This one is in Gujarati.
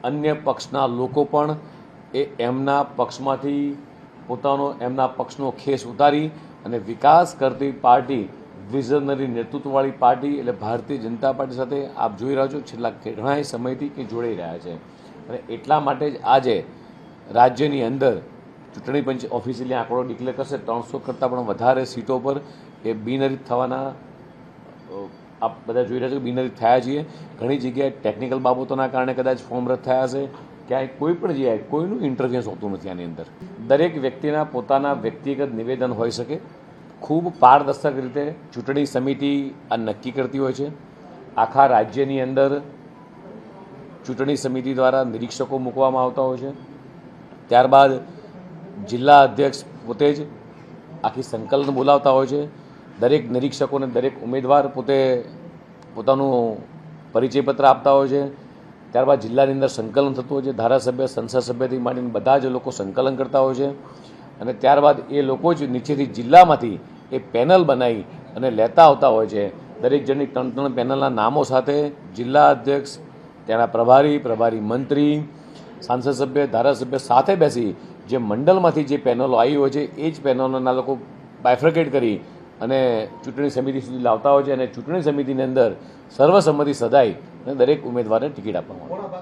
अन्य पक्षना लोको पण एमना पक्षमांथी पोतानो एमना पक्षनो खेस उतारी अने विकास करती पार्टी विजनरी नेतृत्ववाળી पार्टी એટલે ભારતીય જનતા પાર્ટી સાથે આપ જોઈ રહ્યા છો છેલ્લા ઘણા સમયથી કે જોડાઈ રહ્યા છે અને એટલા માટે જ આજે રાજ્યની અંદર ચૂંટણી પંચ ઓફિશિયલી આંકડો ડિક્લેર કરશે 300 કરતાં પણ વધારે સીટો પર એ બિનહરીફ થવાના આપ બધા જોઈ રહ્યા છો બિનહરીફ થયા છીએ। ઘણી જગ્યાએ ટેકનિકલ બાબતોના કારણે કદાચ ફોર્મ રદ થયા હશે, ક્યાંય કોઈ પણ જગ્યાએ કોઈનું ઇન્ટરફિયન્સ હોતું નથી આની અંદર। દરેક વ્યક્તિના પોતાના વ્યક્તિગત નિવેદન હોઈ શકે, ખૂબ પારદર્શક રીતે ચૂંટણી સમિતિ આ નક્કી કરતી હોય છે। આખા રાજ્યની અંદર ચૂંટણી સમિતિ દ્વારા નિરીક્ષકો મૂકવામાં આવતા હોય છે, ત્યારબાદ જિલ્લા અધ્યક્ષ પોતે જ આખી સંકલન બોલાવતા હોય છે। દરેક નિરીક્ષકોને દરેક ઉમેદવાર પોતે પોતાનું પરિચયપત્ર આપતા હોય છે, ત્યારબાદ જિલ્લાની અંદર સંકલન થતું હોય છે। ધારાસભ્ય સંસદ સભ્યથી માંડીને બધા જ લોકો સંકલન કરતા હોય છે અને ત્યારબાદ એ લોકો જ નીચેથી જિલ્લામાંથી એ પેનલ બનાવી અને લેતા આવતા હોય છે। દરેક જણની 3 પેનલના નામો સાથે જિલ્લા અધ્યક્ષ, ત્યાંના પ્રભારી મંત્રી, સાંસદ સભ્ય, ધારાસભ્ય સાથે બેસી જે મંડળમાંથી જે પેનલો આવી હોય છે એ જ પેનલોના લોકો બાયફ્રિકેટ કરી અને ચૂંટણી સમિતિ સુધી લાવતા હોય છે અને ચૂંટણી સમિતિની અંદર સર્વસંમતિ સધાઈ અને દરેક ઉમેદવારને ટિકિટ આપવામાં આવે છે।